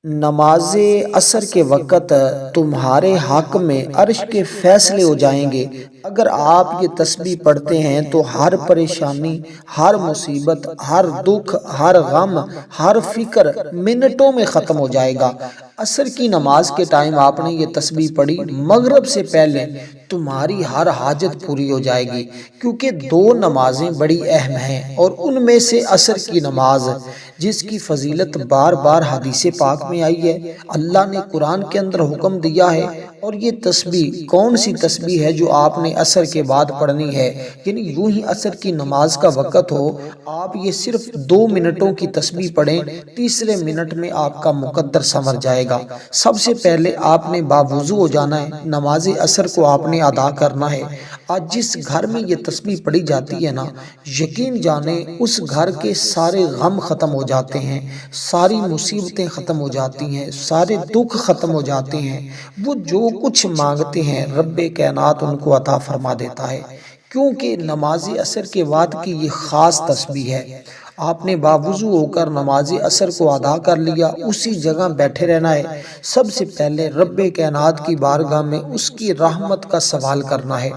نماز عصر کے وقت تمہارے حق میں عرش کے فیصلے ہو جائیں گے۔ اگر آپ یہ تسبیح پڑھتے ہیں تو ہر پریشانی، ہر مصیبت، ہر دکھ، ہر غم، ہر فکر منٹوں میں ختم ہو جائے گا۔ عصر کی نماز کے ٹائم آپ نے یہ تسبیح پڑھی، مغرب سے پہلے تمہاری ہر حاجت پوری ہو جائے گی، کیونکہ دو نمازیں بڑی اہم ہیں، اور ان میں سے عصر کی نماز، جس کی فضیلت بار بار حدیث پاک میں آئی ہے، اللہ نے قرآن کے اندر حکم دیا ہے۔ اور یہ تسبیح کون سی تسبیح ہے جو آپ نے عصر کے بعد پڑھنی ہے؟ یعنی یوں ہی عصر کی نماز کا وقت ہو، آپ یہ صرف 2 منٹوں کی تسبیح پڑھیں، تیسرے منٹ میں آپ کا مقدر سنور جائے گا۔ سب سے پہلے آپ نے باوضو ہو جانا ہے، نماز عصر کو آپ نے ادا کرنا ہے۔ آج جس گھر میں یہ تسبیح پڑھی جاتی ہے نا، یقین جانے اس گھر کے سارے غم ختم ہو جاتے ہیں، ساری مصیبتیں ختم ہو جاتی ہیں، سارے دکھ ختم ہو جاتے ہیں۔ وہ جو کچھ مانگتے ہیں رب کائنات ان کو عطا فرما دیتا ہے، کیونکہ نماز عصر کے بعد کی یہ خاص تسبیح ہے۔ آپ نے باوضو ہو کر نماز عصر کو ادا کر لیا، اسی جگہ بیٹھے رہنا ہے۔ سب سے پہلے رب کائنات کی بارگاہ میں اس کی رحمت کا سوال کرنا ہے،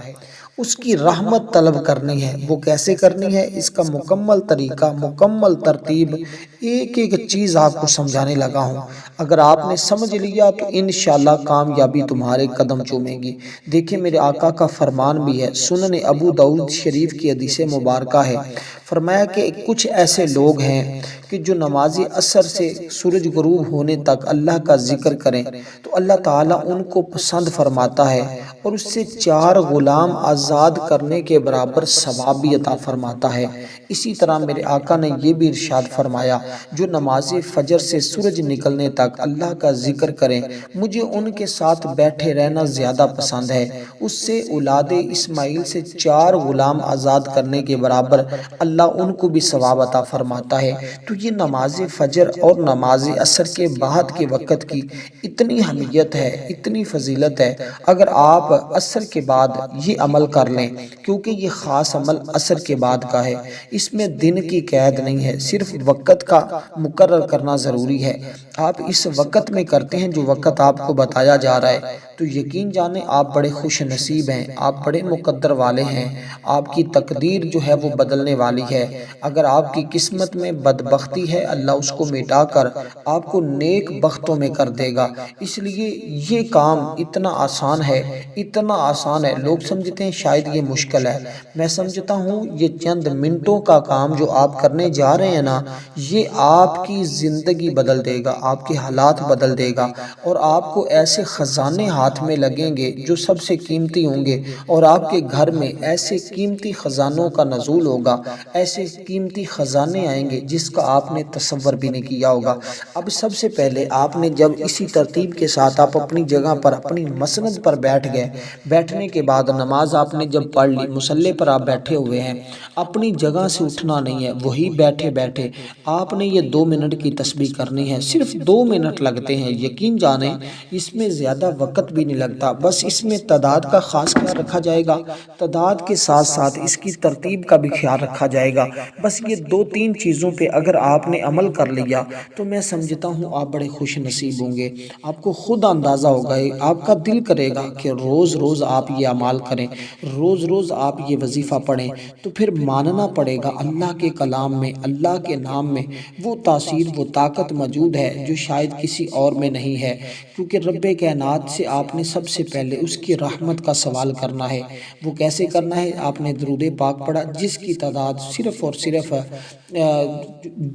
اس کی رحمت طلب کرنی ہے۔ وہ کیسے کرنی ہے، اس کا مکمل طریقہ، مکمل ترتیب، ایک ایک چیز آپ کو سمجھانے لگا ہوں۔ اگر آپ نے سمجھ لیا تو انشاءاللہ کامیابی تمہارے قدم چومے گی۔ دیکھیں میرے آقا کا فرمان بھی ہے، سنن ابو داؤد شریف کی حدیث مبارکہ ہے، فرمایا کہ کچھ ایسے لوگ ہیں کہ جو نماز عصر سے سورج غروب ہونے تک اللہ کا ذکر کریں تو اللہ تعالیٰ ان کو پسند فرماتا ہے، اور اس سے 4 غلام آزاد کرنے کے برابر ثواب بھی عطا فرماتا ہے۔ اسی طرح میرے آقا نے یہ بھی ارشاد فرمایا، جو نماز فجر سے سورج نکلنے تک اللہ کا ذکر کریں، مجھے ان کے ساتھ بیٹھے رہنا زیادہ پسند ہے، اس سے اولاد اسماعیل سے 4 غلام آزاد کرنے کے برابر اللہ ان کو بھی ثواب عطا فرماتا ہے۔ تو یہ نماز فجر اور نماز عصر کے بعد کے وقت کی اتنی اہمیت ہے، اتنی فضیلت ہے۔ اگر آپ عصر کے بعد یہ عمل کر لیں، کیونکہ یہ خاص عمل عصر کے بعد کا ہے، اس میں دن کی قید نہیں ہے، صرف وقت کا مقرر کرنا ضروری ہے۔ آپ اس وقت میں کرتے ہیں جو وقت آپ کو بتایا جا رہا ہے، تو یقین جانیں آپ بڑے خوش نصیب ہیں، آپ بڑے مقدر والے ہیں، آپ کی تقدیر جو ہے وہ بدلنے والی ہے۔ اگر آپ کی قسمت میں بدبختی ہے، اللہ اس کو مٹا کر آپ کو نیک بختوں میں کر دے گا۔ اس لیے یہ کام اتنا آسان ہے، اتنا آسان ہے، لوگ سمجھتے ہیں شاید یہ مشکل ہے۔ میں سمجھتا ہوں یہ چند منٹوں کا کام جو آپ کرنے جا رہے ہیں نا، یہ آپ کی زندگی بدل دے گا، آپ کے حالات بدل دے گا، اور آپ کو ایسے خزانے ہاتھ میں لگیں گے جو سب سے قیمتی ہوں گے، اور آپ کے گھر میں ایسے قیمتی خزانوں کا نزول ہوگا، ایسے قیمتی خزانے آئیں گے جس کا آپ نے تصور بھی نہیں کیا ہوگا۔ اب سب سے پہلے آپ نے جب اسی ترتیب کے ساتھ آپ اپنی جگہ پر، اپنی مسند پر بیٹھ گئے، بیٹھنے کے بعد نماز آپ نے جب پڑھ لی، مصلی پر آپ بیٹھے ہوئے ہیں، اپنی جگہ سے اٹھنا نہیں ہے، وہی بیٹھے بیٹھے آپ نے یہ 2 منٹ کی تسبیح کرنی ہے۔ صرف 2 منٹ لگتے ہیں، یقین جانیں اس میں زیادہ وقت بھی نہیں لگتا، بس اس میں تعداد کا خاص خیال رکھا جائے گا، تعداد کے ساتھ ساتھ اس کی ترتیب کا بھی خیال رکھا جائے گا۔ بس یہ 2-3 چیزوں پہ اگر آپ نے عمل کر لیا تو میں سمجھتا ہوں آپ بڑے خوش نصیب ہوں گے۔ آپ کو خود اندازہ ہوگا، آپ کا دل کرے گا کہ روز روز آپ یہ اعمال کریں، روز روز آپ یہ وظیفہ پڑھیں، تو پھر ماننا پڑے گا اللہ کے کلام میں، اللہ کے نام میں وہ تاثیر، وہ طاقت موجود ہے جو شاید کسی اور میں نہیں ہے، کیونکہ رب کائنات سے آپ نے سب سے پہلے اس کی رحمت کا سوال کرنا ہے۔ وہ کیسے کرنا ہے؟ آپ نے درود پاک پڑھا، جس کی تعداد صرف اور صرف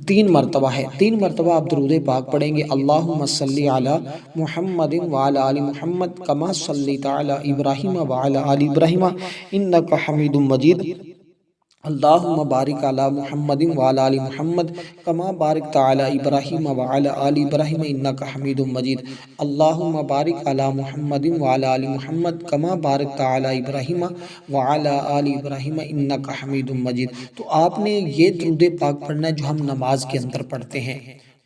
3 مرتبہ ہے۔ 3 مرتبہ آپ درود پاک پڑھیں گے، اللہم صلی علی محمد وعلی آل محمد کما صلیت علی ابراہیم وعلی آل ابراہیم انک حمید مجید، اللہم بارک علی محمد وعلی آل محمد کما بارکت علی ابراہیم وعلی آل ابراہیم انک حمید مجید، اللہم بارک علی محمد وعلی آل محمد کما بارکت علی ابراہیم وعلی آل ابراہیم انک حمید مجید۔ تو آپ نے یہ درود پاک پڑھنا ہے جو ہم نماز کے اندر پڑھتے ہیں،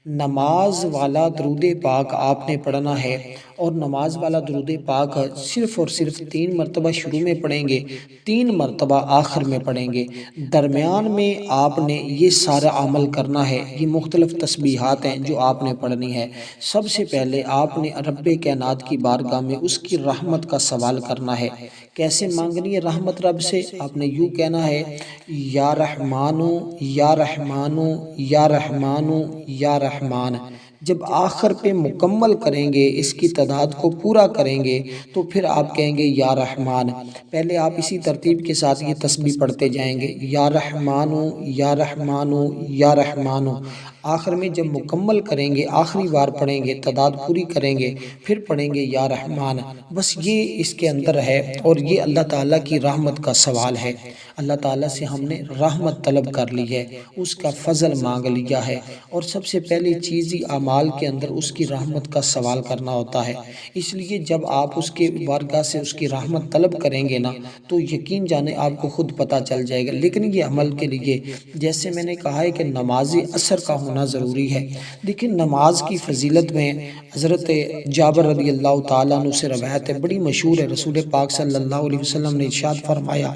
نماز والا درود پاک آپ نے پڑھنا ہے، اور نماز والا درود پاک صرف اور صرف 3 مرتبہ شروع میں پڑھیں گے، 3 مرتبہ آخر میں پڑھیں گے۔ درمیان میں آپ نے یہ سارا عمل کرنا ہے۔ یہ مختلف تسبیحات ہیں جو آپ نے پڑھنی ہے۔ سب سے پہلے آپ نے رب کائنات کی بارگاہ میں اس کی رحمت کا سوال کرنا ہے۔ کیسے مانگنی ہے رحمت رب سے؟ آپ نے یوں کہنا ہے، یا رحمانو یا رحمانو یا رحمانو یا رحمان۔ جب آخر پہ مکمل کریں گے، اس کی تعداد کو پورا کریں گے، تو پھر آپ کہیں گے یا رحمان۔ پہلے آپ اسی ترتیب کے ساتھ یہ تسبیح پڑھتے جائیں گے، یا رحمانو یا رحمانو یا رحمانو۔ آخر میں جب مکمل کریں گے، آخری بار پڑھیں گے، تعداد پوری کریں گے، پھر پڑھیں گے یا رحمان۔ بس یہ اس کے اندر ہے، اور یہ اللہ تعالیٰ کی رحمت کا سوال ہے۔ اللہ تعالیٰ سے ہم نے رحمت طلب کر لی ہے، اس کا فضل مانگ لیا ہے، اور سب سے پہلی چیز ہی اعمال کے اندر اس کی رحمت کا سوال کرنا ہوتا ہے۔ اس لیے جب آپ اس کے بارگاہ سے اس کی رحمت طلب کریں گے نا، تو یقین جانے آپ کو خود پتہ چل جائے گا۔ لیکن یہ عمل کے لیے جیسے میں نے کہا ہے کہ نماز عصر کا ہونا ضروری ہے۔ لیکن نماز کی فضیلت میں حضرت جابر رضی اللہ تعالیٰ عنہ سے روایت ہے، بڑی مشہور ہے۔ رسول پاک صلی اللہ علیہ وسلم نے ارشاد فرمایا،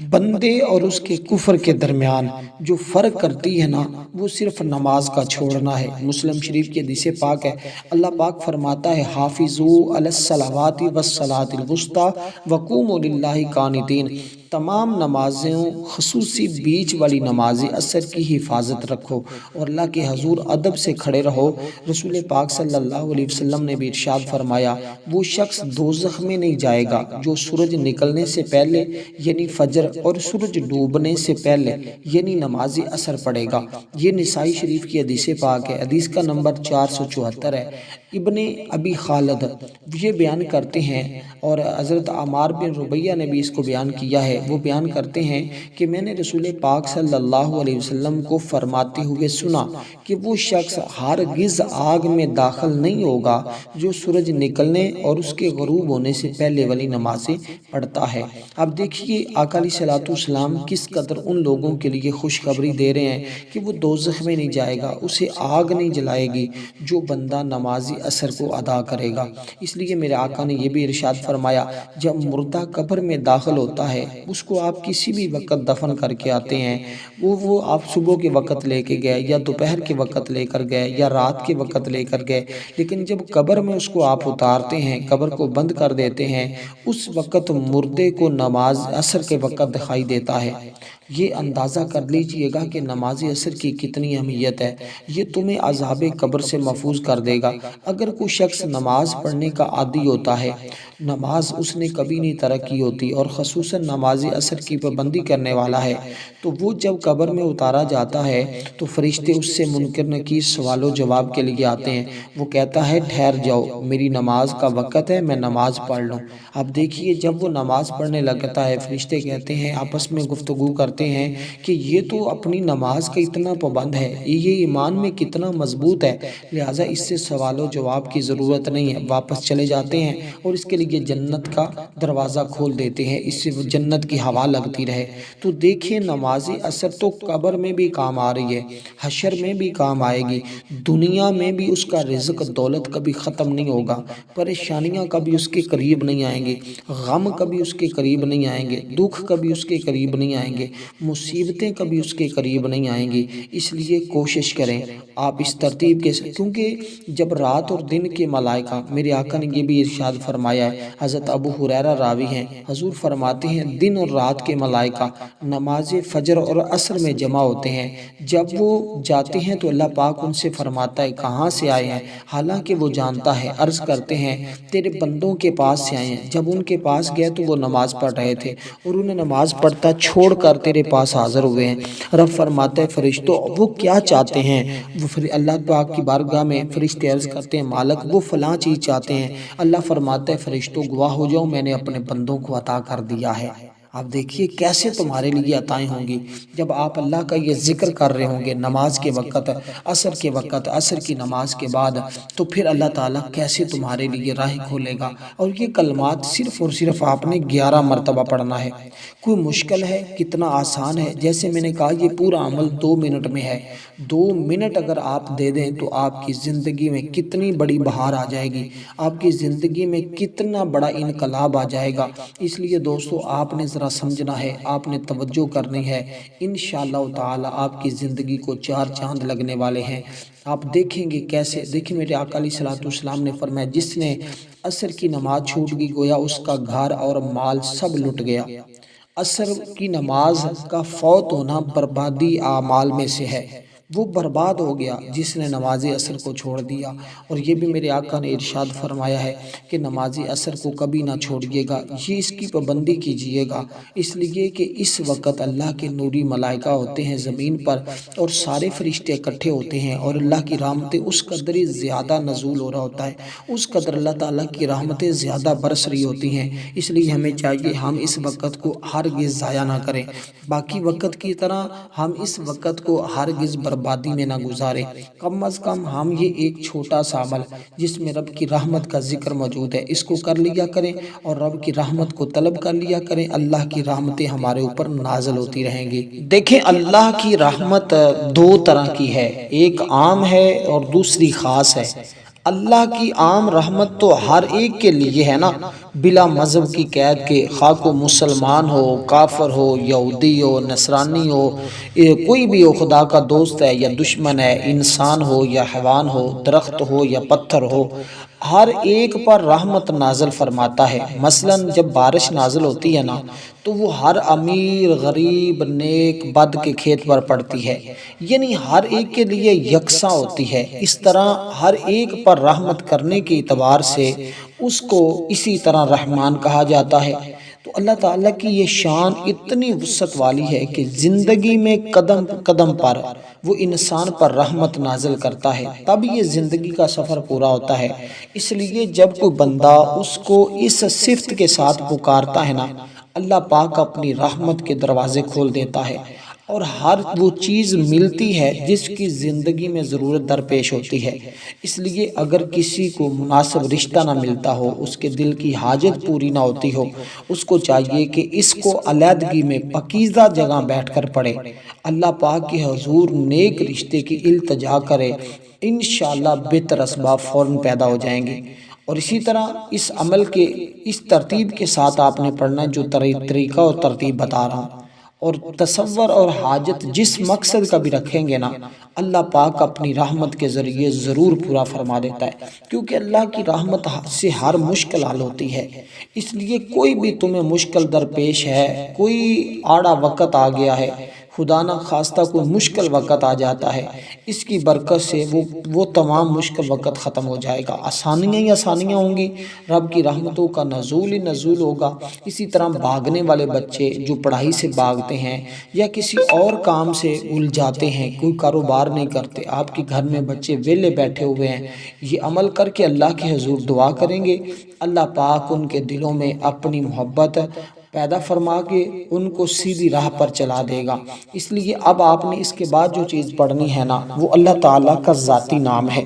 بندے اور اس کے کفر کے درمیان جو فرق کرتی ہے نا، وہ صرف نماز کا چھوڑنا ہے۔ مسلم شریف کی حدیث پاک ہے، اللہ پاک فرماتا ہے، حافظوا علی الصلوات والصلاۃ الوسطی وقوموا للہ قانتین۔ تمام نمازوں خصوصی بیچ والی نماز عصر کی حفاظت رکھو اور اللہ کے حضور ادب سے کھڑے رہو۔ رسول پاک صلی اللہ علیہ وسلم نے بھی ارشاد فرمایا، وہ شخص دوزخ میں نہیں جائے گا جو سورج نکلنے سے پہلے یعنی فجر اور سورج ڈوبنے سے پہلے یعنی نماز عصر پڑھے گا۔ یہ نسائی شریف کی حدیث پاک ہے، حدیث کا نمبر 474 ہے۔ ابن ابی خالد یہ بیان کرتے ہیں، اور حضرت عمار بن ربیہ نے بھی اس کو بیان کیا ہے، وہ بیان کرتے ہیں کہ میں نے رسول پاک صلی اللہ علیہ وسلم کو فرماتے ہوئے سنا کہ وہ شخص ہرگز آگ میں داخل نہیں ہوگا جو سورج نکلنے اور اس کے غروب ہونے سے پہلے والی نمازیں پڑھتا ہے۔ اب دیکھیے آقا علیہ الصلوۃ والسلام کس قدر ان لوگوں کے لیے خوشخبری دے رہے ہیں کہ وہ دوزخ میں نہیں جائے گا، اسے آگ نہیں جلائے گی جو بندہ نماز عصر کو ادا کرے گا۔ اس لیے میرے آقا نے یہ بھی ارشاد فرمایا، جب مردہ قبر میں داخل ہوتا ہے، اس کو آپ کسی بھی وقت دفن کر کے آتے ہیں، وہ آپ صبح کے وقت لے کے گئے یا دوپہر کے وقت لے کر گئے یا رات کے وقت لے کر گئے، لیکن جب قبر میں اس کو آپ اتارتے ہیں، قبر کو بند کر دیتے ہیں، اس وقت مردے کو نماز عصر کے وقت دکھائی دیتا ہے۔ یہ اندازہ کر لیجئے گا کہ نماز عصر کی کتنی اہمیت ہے۔ یہ تمہیں عذاب قبر سے محفوظ کر دے گا۔ اگر کوئی شخص نماز پڑھنے کا عادی ہوتا ہے، نماز اس نے کبھی نہیں ترک کی ہوتی، اور خصوصاً نماز عصر کی پابندی کرنے والا ہے، تو وہ جب قبر میں اتارا جاتا ہے تو فرشتے اس سے منکر نکیر سوال و جواب کے لیے آتے ہیں۔ وہ کہتا ہے، ٹھہر جاؤ، میری نماز کا وقت ہے، میں نماز پڑھ لوں۔ اب دیکھیے جب وہ نماز پڑھنے لگتا ہے، فرشتے کہتے ہیں، آپس میں گفتگو کرتے ہیں کہ یہ تو اپنی نماز کا اتنا پابند ہے، یہ ایمان میں کتنا مضبوط ہے، لہٰذا اس سے سوال و جواب کی ضرورت نہیں ہے، واپس چلے جاتے ہیں اور اس کے لیے جنت کا دروازہ کھول دیتے ہیں، اس سے جنت کی ہوا لگتی رہے۔ تو دیکھیں نماز عصر تو قبر میں بھی کام آ رہی ہے، حشر میں بھی کام آئے گی، دنیا میں بھی اس کا رزق دولت کبھی ختم نہیں ہوگا، پریشانیاں کبھی اس کے قریب نہیں آئیں گے، غم کبھی اس کے قریب نہیں آئیں گے، دکھ کبھی اس کے قریب نہیں آئیں گے، مصیبتیں کبھی اس کے قریب نہیں آئیں گی۔ اس لیے کوشش کریں آپ اس ترتیب کے ساتھ، کیونکہ جب رات اور دن کے ملائکہ، میرے آقا نے یہ بھی ارشاد فرمایا ہے، حضرت ابو ہریرہ راوی ہیں، حضور فرماتے ہیں دن اور رات کے ملائکہ نماز فجر اور عصر میں جمع ہوتے ہیں، جب وہ جاتے ہیں تو اللہ پاک ان سے فرماتا ہے کہاں سے آئے ہیں، حالانکہ وہ جانتا ہے، عرض کرتے ہیں تیرے بندوں کے پاس سے آئے ہیں۔ جب ان کے پاس گئے تو وہ نماز پڑھ رہے تھے اور انہیں نماز پڑھتا چھوڑ کر تیرے پاس حاضر ہوئے ہیں۔ رب فرماتا ہے فرشتوں وہ کیا چاہتے ہیں؟ وہ اللہ پاک کی بارگاہ میں فرشتے عرض کرتے ہیں مالک وہ فلاں چیز چاہتے ہیں۔ اللہ فرماتا ہے فرشتوں گواہ ہو جاؤ، میں نے اپنے بندوں کو عطا کر دیا ہے۔ آپ دیکھیے کیسے تمہارے لیے عطائیں ہوں گی جب آپ اللہ کا یہ ذکر کر رہے ہوں گے نماز کے وقت، عصر کے وقت، عصر کی نماز کے بعد، تو پھر اللہ تعالیٰ کیسے تمہارے لیے راہ کھولے گا۔ اور یہ کلمات صرف اور صرف آپ نے 11 مرتبہ پڑھنا ہے۔ کوئی مشکل ہے؟ کتنا آسان ہے۔ جیسے میں نے کہا یہ پورا عمل 2 منٹ میں ہے۔ 2 منٹ اگر آپ دے دیں تو آپ کی زندگی میں کتنی بڑی بہار آ جائے گی، آپ کی زندگی میں کتنا بڑا انقلاب آ جائے گا۔ اس لیے دوستو آپ نے ذرا سمجھنا ہے، آپ نے توجہ کرنی ہے۔ انشاءاللہ تعالی آپ کی زندگی کو 4 چاند لگنے والے ہیں۔ آپ دیکھیں گے کیسے۔ دیکھیں میرے آقا علیہ الصلوۃ والسلام نے فرمایا جس نے عصر کی نماز چھوٹ گئی گویا اس کا گھر اور مال سب لٹ گیا۔ عصر کی نماز کا فوت ہونا بربادی اعمال میں سے ہے، وہ برباد ہو گیا جس نے نماز عصر کو چھوڑ دیا۔ اور یہ بھی میرے آقا نے ارشاد فرمایا ہے کہ نماز عصر کو کبھی نہ چھوڑیے گا، یہ اس کی پابندی کیجیے گا، اس لیے کہ اس وقت اللہ کے نوری ملائکہ ہوتے ہیں زمین پر اور سارے فرشتے اکٹھے ہوتے ہیں اور اللہ کی رحمتیں اس قدر زیادہ نزول ہو رہا ہوتا ہے، اس قدر اللہ تعالیٰ کی رحمتیں زیادہ برس رہی ہوتی ہیں۔ اس لیے ہمیں چاہیے ہم اس وقت کو ہرگز ضائع نہ کریں، باقی وقت کی طرح ہم اس وقت کو ہرگز بربادی میں نہ گزاریں۔ کم از کم ہم یہ ایک چھوٹا سا عمل جس میں رب کی رحمت کا ذکر موجود ہے اس کو کر لیا کریں اور رب کی رحمت کو طلب کر لیا کریں، اللہ کی رحمتیں ہمارے اوپر نازل ہوتی رہیں گی۔ دیکھیں اللہ کی رحمت 2 طرح کی ہے، ایک عام ہے اور دوسری خاص ہے۔ اللہ کی عام رحمت تو ہر ایک کے لیے ہے نا، بلا مذہب کی قید کے، خواہ کو مسلمان ہو، کافر ہو، یہودی ہو، نصرانی ہو، کوئی بھی ہو، خدا کا دوست ہے یا دشمن ہے، انسان ہو یا حیوان ہو، درخت ہو یا پتھر ہو، ہر ایک پر رحمت نازل فرماتا ہے۔ مثلا جب بارش نازل ہوتی ہے نا تو وہ ہر امیر، غریب، نیک، بد کے کھیت پر پڑتی ہے، یعنی ہر ایک کے لیے یکساں ہوتی ہے۔ اس طرح ہر ایک پر رحمت کرنے کے اعتبار سے اس کو اسی طرح رحمان کہا جاتا ہے۔ تو اللہ تعالیٰ کی یہ شان اتنی وسعت والی ہے کہ زندگی میں قدم قدم پر وہ انسان پر رحمت نازل کرتا ہے، تب یہ زندگی کا سفر پورا ہوتا ہے۔ اس لیے جب کوئی بندہ اس کو اس صفت کے ساتھ پکارتا ہے نا، اللہ پاک اپنی رحمت کے دروازے کھول دیتا ہے اور ہر وہ چیز ملتی ہے جس کی زندگی میں ضرورت درپیش ہوتی ہے۔ اس لیے اگر کسی کو مناسب رشتہ نہ ملتا ہو، اس کے دل کی حاجت پوری نہ ہوتی ہو، اس کو چاہیے کہ اس کو علیحدگی میں پاکیزہ جگہ بیٹھ کر پڑھے، اللہ پاک کے حضور نیک رشتے کی التجا کرے، انشاءاللہ بہتر اسباب فوراً پیدا ہو جائیں گے۔ اور اسی طرح اس عمل کے اس ترتیب کے ساتھ آپ نے پڑھنا جو طریقہ اور ترتیب بتا رہا ہوں، اور تصور اور حاجت جس مقصد کا بھی رکھیں گے نا، اللہ پاک اپنی رحمت کے ذریعے ضرور پورا فرما دیتا ہے، کیونکہ اللہ کی رحمت سے ہر مشکل حل ہوتی ہے۔ اس لیے کوئی بھی تمہیں مشکل درپیش ہے، کوئی آڑا وقت آ گیا ہے، خدا نہ خواستہ کوئی مشکل وقت آ جاتا ہے، اس کی برکت سے وہ تمام مشکل وقت ختم ہو جائے گا، آسانیاں ہی آسانیاں ہوں گی، رب کی رحمتوں کا نزول ہی نزول ہوگا۔ اسی طرح بھاگنے والے بچے جو پڑھائی سے بھاگتے ہیں یا کسی اور کام سے الجھاتے ہیں، کوئی کاروبار نہیں کرتے، آپ کے گھر میں بچے ویلے بیٹھے ہوئے ہیں، یہ عمل کر کے اللہ کے حضور دعا کریں گے، اللہ پاک ان کے دلوں میں اپنی محبت پیدا فرما کے ان کو سیدھی راہ پر چلا دے گا۔ اس لیے اب آپ نے اس کے بعد جو چیز پڑھنی ہے نا، وہ اللہ تعالیٰ کا ذاتی نام ہے۔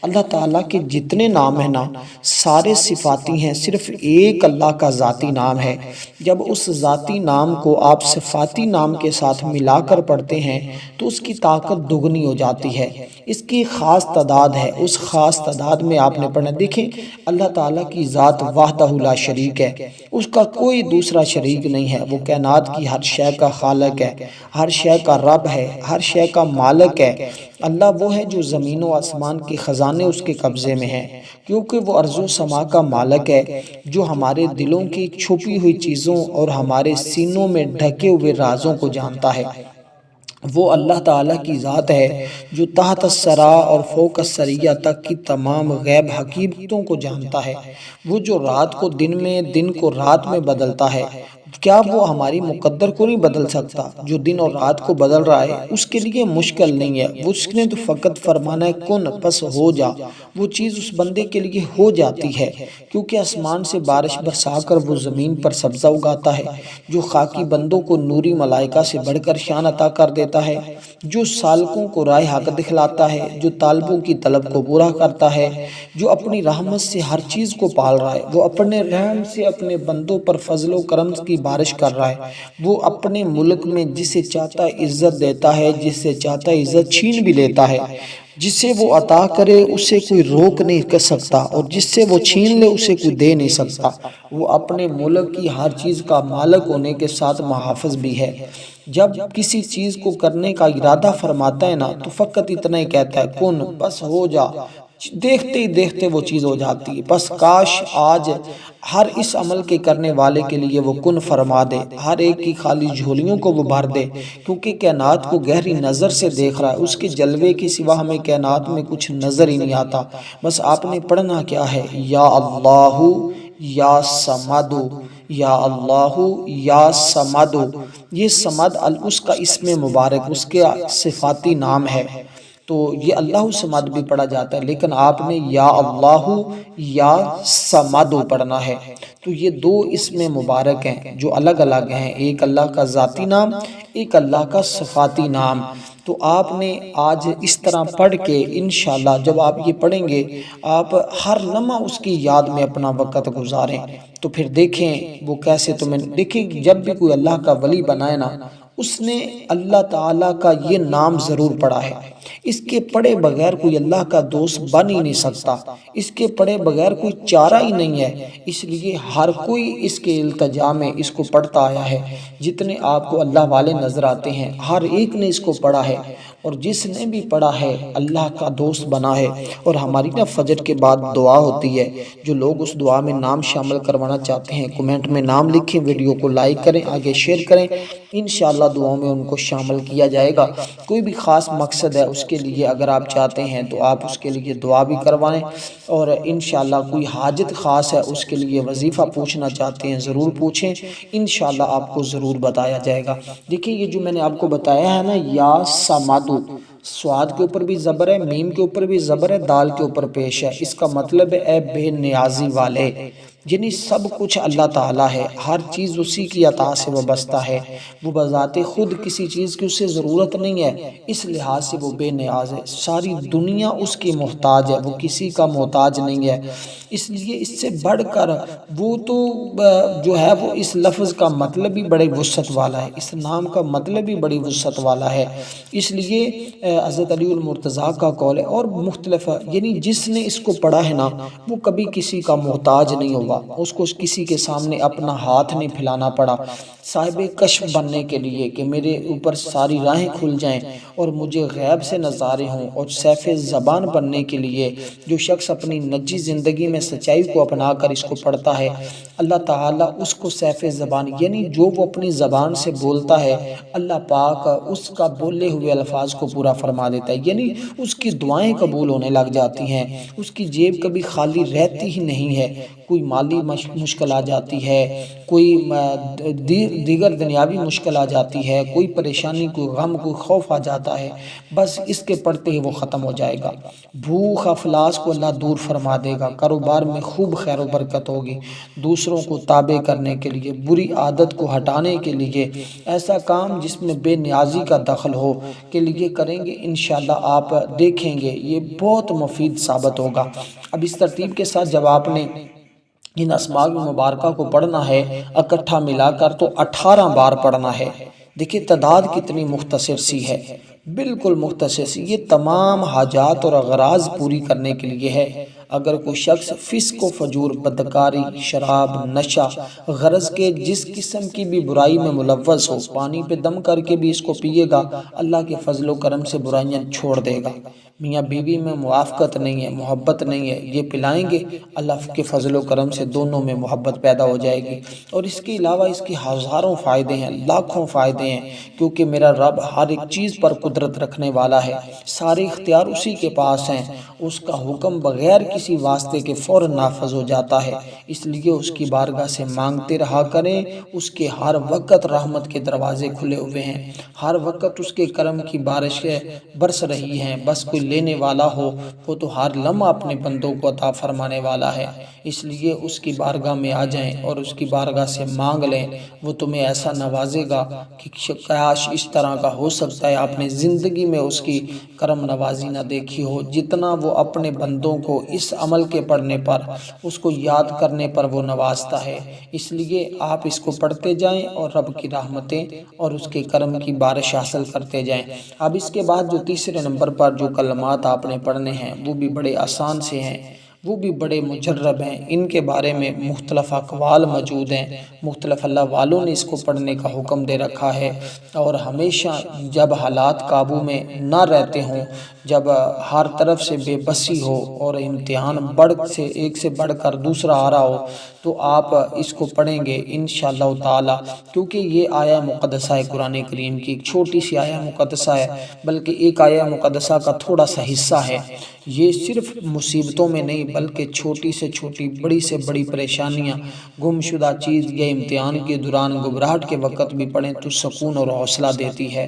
اللہ تعالیٰ کے جتنے نام ہیں نا سارے صفاتی ہیں، صرف ایک اللہ کا ذاتی نام ہے۔ جب اس ذاتی نام کو آپ صفاتی نام کے ساتھ ملا کر پڑھتے ہیں تو اس کی طاقت دگنی ہو جاتی ہے۔ اس کی خاص تعداد ہے، اس خاص تعداد میں آپ نے پڑھنا۔ دیکھیں اللہ تعالیٰ کی ذات وحدہ لا شریک ہے، اس کا کوئی دوسرا شریک نہیں ہے، وہ کائنات کی ہر شے کا خالق ہے، ہر شے کا رب ہے، ہر شے کا مالک ہے۔ اللہ وہ ہے جو زمین و آسمان کے خزانے اس کے قبضے میں ہیں، کیونکہ وہ ارض و سما کا مالک ہے، جو ہمارے دلوں کی چھپی ہوئی چیزوں اور ہمارے سینوں میں ڈھکے ہوئے رازوں کو جانتا ہے۔ وہ اللہ تعالیٰ کی ذات ہے جو تحت الثری اور فوق الثریہ تک کی تمام غیب حقیقتوں کو جانتا ہے۔ وہ جو رات کو دن میں، دن کو رات میں بدلتا ہے، کیا وہ ہماری مقدر کو نہیں بدل سکتا؟ جو دن اور رات کو بدل رہا ہے اس کے لیے مشکل نہیں ہے، اس نے تو فقط فرمانا ہے کن پس ہو جا، وہ چیز اس بندے کے لیے ہو جاتی ہے، کیونکہ آسمان سے بارش برسا کر وہ زمین پر سبزہ اگاتا ہے، جو خاکی بندوں کو نوری ملائکہ سے بڑھ کر شان عطا کر دیتا ہے، جو سالکوں کو راہ حق دکھلاتا ہے، جو طالبوں کی طلب کو پورا کرتا ہے، جو اپنی رحمت سے ہر چیز کو پال رہا ہے، وہ اپنے رحم سے اپنے بندوں پر فضل و کرم کی بارش کر رہا ہے، وہ اپنے ملک میں جسے چاہتا ہے عزت دیتا ہے، جسے چاہتا ہے عزت چھین بھی لیتا ہے، جسے وہ عطا کرے اسے کوئی روک نہیں کر سکتا، اور جس سے وہ چھین لے اسے کوئی دے نہیں سکتا، وہ اپنے ملک کی ہر چیز کا مالک ہونے کے ساتھ محافظ بھی ہے۔ جب کسی چیز کو کرنے کا ارادہ فرماتا ہے نا تو فقط اتنا ہی کہتا ہے کن بس ہو جا، دیکھتے ہی دیکھتے وہ چیز ہو جاتی ہے۔ بس کاش آج ہر اس عمل کے کرنے والے کے لیے وہ کن فرما دے، ہر ایک کی خالی جھولیوں کو وہ بھر دے، کیونکہ کائنات کو گہری نظر سے دیکھ رہا ہے، اس کے جلوے کی سوا ہمیں کائنات میں کچھ نظر ہی نہیں آتا۔ بس آپ نے پڑھنا کیا ہے، یا اللہ یا سمد، یا اللہ یا سمد، یہ سمد اس کا اسم مبارک، اس کے صفاتی نام ہے، تو یہ اللہ سمد بھی پڑھا جاتا ہے، لیکن آپ نے یا اللہ یا سمد پڑھنا ہے۔ تو یہ دو اسم مبارک ہیں جو الگ الگ ہیں، ایک اللہ کا ذاتی نام، ایک اللہ کا صفاتی نام۔ تو آپ نے آج اس طرح پڑھ کے انشاءاللہ جب آپ یہ پڑھیں گے، آپ ہر لمحہ اس کی یاد میں اپنا وقت گزاریں، تو پھر دیکھیں وہ کیسے تمہیں دیکھیں، جب بھی کوئی اللہ کا ولی بنائے نا، اس نے اللہ تعالیٰ کا یہ نام ضرور پڑھا ہے، اس کے پڑھے بغیر کوئی اللہ کا دوست بن ہی نہیں سکتا، اس کے پڑھے بغیر کوئی چارہ ہی نہیں ہے، اس لیے ہر کوئی اس کے التجا میں اس کو پڑھتا آیا ہے، جتنے آپ کو اللہ والے نظر آتے ہیں ہر ایک نے اس کو پڑھا ہے، اور جس نے بھی پڑھا ہے اللہ کا دوست بنا ہے۔ اور ہماری نا فجر کے بعد دعا ہوتی ہے، جو لوگ اس دعا میں نام شامل کروانا چاہتے ہیں کمنٹ میں نام لکھیں، ویڈیو کو لائک کریں، آگے شیئر کریں، انشاءاللہ دعاؤں میں ان کو شامل کیا جائے گا۔ کوئی بھی خاص مقصد ہے اس کے لیے اگر آپ چاہتے ہیں تو آپ اس کے لیے دعا بھی کروائیں، اور انشاءاللہ کوئی حاجت خاص ہے اس کے لیے وظیفہ پوچھنا چاہتے ہیں ضرور پوچھیں، انشاءاللہ آپ کو ضرور بتایا جائے گا۔ دیکھیں یہ جو میں نے آپ کو بتایا ہے نا، یا سمادو، سواد کے اوپر بھی زبر ہے، میم کے اوپر بھی زبر ہے، دال کے اوپر پیش ہے، اس کا مطلب ہے اے بے نیازی والے، یعنی سب کچھ اللہ تعالیٰ ہے، ہر چیز اسی کی عطا سے وابستہ ہے، وہ بذات خود کسی چیز کی اسے ضرورت نہیں ہے، اس لحاظ سے وہ بے نیاز ہے، ساری دنیا اس کی محتاج ہے، وہ کسی کا محتاج نہیں ہے، اس لیے اس سے بڑھ کر وہ تو جو ہے وہ اس لفظ کا مطلب بھی بڑے وسعت والا ہے، اس نام کا مطلب بھی بڑی وسعت والا ہے، اس لیے حضرت علی المرتضیٰ کا قول ہے، اور مختلف، یعنی جس نے اس کو پڑھا ہے نا وہ کبھی کسی کا محتاج نہیں ہوگا، اس کو کسی کے سامنے اپنا ہاتھ نہیں پھیلانا پڑا، صاحب کشف بننے کے لیے کہ میرے اوپر ساری راہیں کھل جائیں اور مجھے غیب سے نظارے ہوں، اور سیف زبان بننے کے لیے جو شخص اپنی نجی زندگی میں سچائی کو اپنا کر اس کو پڑھتا ہے، اللہ تعالیٰ اس کو سیف زبان، یعنی جو وہ اپنی زبان سے بولتا ہے اللہ پاک اس کا بولے ہوئے الفاظ کو پورا فرما دیتا ہے، یعنی اس کی دعائیں قبول ہونے لگ جاتی ہیں، اس کی جیب کبھی خالی رہتی ہی نہیں ہے، کوئی مالی مشکل آ جاتی ہے، کوئی دیگر دنیاوی مشکل آ جاتی ہے، کوئی پریشانی، کوئی غم، کوئی خوف آ جاتا ہے، بس اس کے پڑھتے ہی وہ ختم ہو جائے گا، بھوک افلاس کو اللہ دور فرما دے گا، کاروبار میں خوب خیر و برکت ہوگی، دوسروں کو تابع کرنے کے لیے، بری عادت کو ہٹانے کے لیے، ایسا کام جس میں بے نیازی کا دخل ہو کے لیے کریں گے، انشاءاللہ آپ دیکھیں گے یہ بہت مفید ثابت ہوگا۔ اب اس ترتیب کے ساتھ جب آپ نے ان اسماء مبارکہ کو پڑھنا ہے اکٹھا ملا کر تو 18 بار پڑھنا ہے، دیکھیں تعداد کتنی مختصر سی ہے، بالکل مختصر سی، یہ تمام حاجات اور اغراض پوری کرنے کے لیے ہے۔ اگر کوئی شخص فسق و فجور، بدکاری، شراب، نشہ، غرض کے جس قسم کی بھی برائی میں ملوث ہو، پانی پہ دم کر کے بھی اس کو پیے گا، اللہ کے فضل و کرم سے برائیاں چھوڑ دے گا۔ میاں بیوی میں موافقت نہیں ہے، محبت نہیں ہے، یہ پلائیں گے، اللہ کے فضل و کرم سے دونوں میں محبت پیدا ہو جائے گی، اور اس کے علاوہ اس کی ہزاروں فائدے ہیں، لاکھوں فائدے ہیں، کیونکہ میرا رب ہر ایک چیز پر قدرت رکھنے والا ہے، سارے اختیار اسی کے پاس ہیں، اس کا حکم بغیر کسی واسطے کے فوراً نافذ ہو جاتا ہے، اس لیے اس کی بارگاہ سے مانگتے رہا کریں۔ اس کے ہر وقت رحمت کے دروازے کھلے ہوئے ہیں، ہر وقت اس کے کرم کی بارشیں برس رہی ہیں، بس کوئی لینے والا ہو وہ تو ہر لمحہ اپنے بندوں کو عطا فرمانے والا ہے۔ اس لیے اس کی بارگاہ میں آ جائیں اور اس کی بارگاہ سے مانگ لیں، وہ تمہیں ایسا نوازے گا کہ کاش اس طرح کا ہو سکتا ہے آپ نے زندگی میں اس کی کرم نوازی نہ دیکھی ہو، جتنا وہ اپنے بندوں کو اس عمل کے پڑھنے پر، اس کو یاد کرنے پر وہ نوازتا ہے۔ اس لیے آپ اس کو پڑھتے جائیں اور رب کی رحمتیں اور اس کے کرم کی بارش حاصل کرتے جائیں۔ اب اس کے بعد جو تیسرے نمبر پر جو کلمات آپ نے پڑھنے ہیں وہ بھی بڑے آسان سے ہیں، وہ بھی بڑے مجرب ہیں، ان کے بارے میں مختلف اقوال موجود ہیں، مختلف اللہ والوں نے اس کو پڑھنے کا حکم دے رکھا ہے۔ اور ہمیشہ جب حالات قابو میں نہ رہتے ہوں، جب ہر طرف سے بے بسی ہو اور امتحان ایک سے بڑھ کر دوسرا آ رہا ہو، تو آپ اس کو پڑھیں گے انشاءاللہ تعالی، کیونکہ یہ آیہ مقدسہ ہے قرآن کریم کی، ایک چھوٹی سی آیہ مقدسہ ہے، بلکہ ایک آیہ مقدسہ کا تھوڑا سا حصہ ہے۔ یہ صرف مصیبتوں میں نہیں بلکہ چھوٹی سے چھوٹی، بڑی سے بڑی پریشانیاں، گم شدہ چیز یا امتحان کے دوران گھبراہٹ کے وقت بھی پڑھیں تو سکون اور حوصلہ دیتی ہے،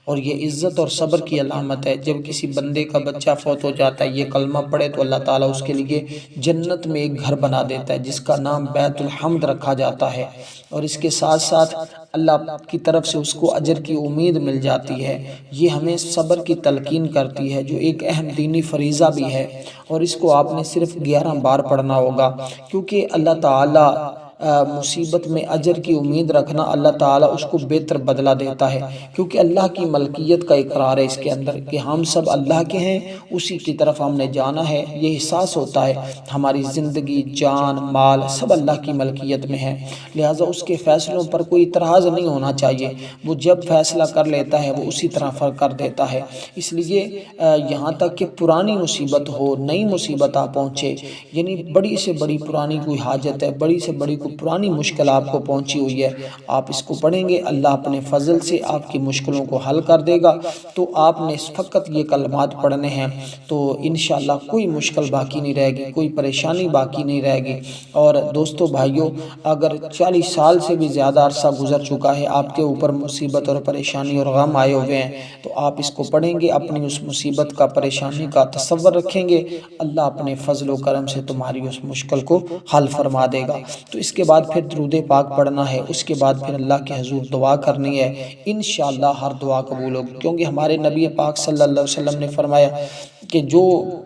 اور یہ عزت اور صبر کی علامت ہے۔ جب کسی بندے کا بچہ فوت ہو جاتا ہے، یہ کلمہ پڑھے تو اللہ تعالیٰ اس کے لیے جنت میں ایک گھر بنا دیتا ہے جس کا نام بیت الحمد رکھا جاتا ہے، اور اس کے ساتھ ساتھ اللہ کی طرف سے اس کو اجر کی امید مل جاتی ہے۔ یہ ہمیں صبر کی تلقین کرتی ہے جو ایک اہم دینی فریضہ بھی ہے، اور اس کو آپ نے صرف 11 بار پڑھنا ہوگا، کیونکہ اللہ تعالیٰ مصیبت میں اجر کی امید رکھنا، اللہ تعالیٰ اس کو بہتر بدلہ دیتا ہے، کیونکہ اللہ کی ملکیت کا اقرار ہے اس کے اندر کہ ہم سب اللہ کے ہیں، اسی کی طرف ہم نے جانا ہے۔ یہ احساس ہوتا ہے ہماری زندگی، جان، مال سب اللہ کی ملکیت میں ہے، لہٰذا اس کے فیصلوں پر کوئی اعتراض نہیں ہونا چاہیے۔ وہ جب فیصلہ کر لیتا ہے وہ اسی طرح کر دیتا ہے۔ اس لیے یہاں تک کہ پرانی مصیبت ہو، نئی مصیبت آ پہنچے، یعنی بڑی سے بڑی پرانی کوئی حاجت ہے، بڑی سے بڑی کوئی پرانی مشکل آپ کو پہنچی ہوئی ہے، آپ اس کو پڑھیں گے، اللہ اپنے فضل سے آپ کی مشکلوں کو حل کر دے گا۔ تو آپ نے فقط یہ کلمات پڑھنے ہیں تو انشاءاللہ کوئی مشکل باقی نہیں رہے گی، کوئی پریشانی باقی نہیں رہے گی۔ اور دوستو بھائیو، اگر 40 سال سے بھی زیادہ عرصہ گزر چکا ہے، آپ کے اوپر مصیبت اور پریشانی اور غم آئے ہوئے ہیں، تو آپ اس کو پڑھیں گے، اپنی اس مصیبت کا، پریشانی کا تصور رکھیں گے، اللہ اپنے فضل و کرم سے تمہاری اس مشکل کو حل فرما دے گا۔ تو اس کے بعد پھر درود پاک پڑھنا ہے، اس کے بعد پھر اللہ کے حضور دعا کرنی ہے، انشاءاللہ ہر دعا قبول ہوگی، کیونکہ ہمارے نبی پاک صلی اللہ علیہ وسلم نے فرمایا کہ جو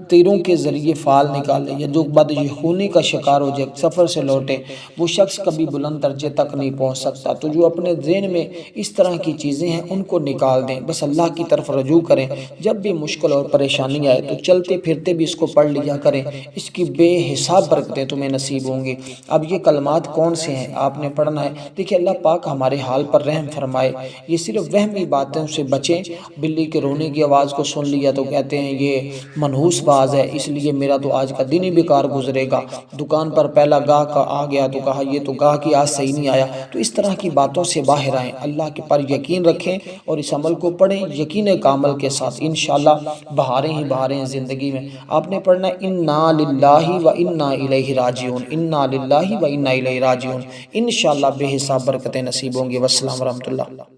تیروں کے ذریعے فال نکالے یا جو بدہونی کا شکار ہو جائے، سفر سے لوٹے، وہ شخص کبھی بلند درجے تک نہیں پہنچ سکتا۔ تو جو اپنے ذہن میں اس طرح کی چیزیں ہیں ان کو نکال دیں، بس اللہ کی طرف رجوع کریں۔ جب بھی مشکل اور پریشانی آئے تو چلتے پھرتے بھی اس کو پڑھ لیا کریں، اس کی بے حساب برکتیں تمہیں نصیب ہوں گی۔ اب یہ کلمات کون سے ہیں آپ نے پڑھنا ہے؟ دیکھیں، اللہ پاک ہمارے حال پر رحم فرمائے، یہ صرف وہمی باتوں سے بچیں۔ بلی کے رونے کی آواز کو سن لیا تو کہتے ہیں یہ منحوس باز ہے، اس لیے میرا تو آج کا دن ہی بیکار گزرے گا۔ دکان پر پہلا گاہک آ گیا تو کہا یہ تو گاہک آج صحیح نہیں آیا۔ تو اس طرح کی باتوں سے باہر آئیں، اللہ کے پر یقین رکھیں اور اس عمل کو پڑھیں یقین کامل کے ساتھ، انشاءاللہ بہاریں ہی بہاریں زندگی میں۔ آپ نے پڑھنا ہے انا للہ و انا الیہ راجعون، انا للہ و انا الیہ راجعون، انشاءاللہ بے حساب برکتیں نصیب ہوں گی۔ والسلام ورحمۃ اللہ۔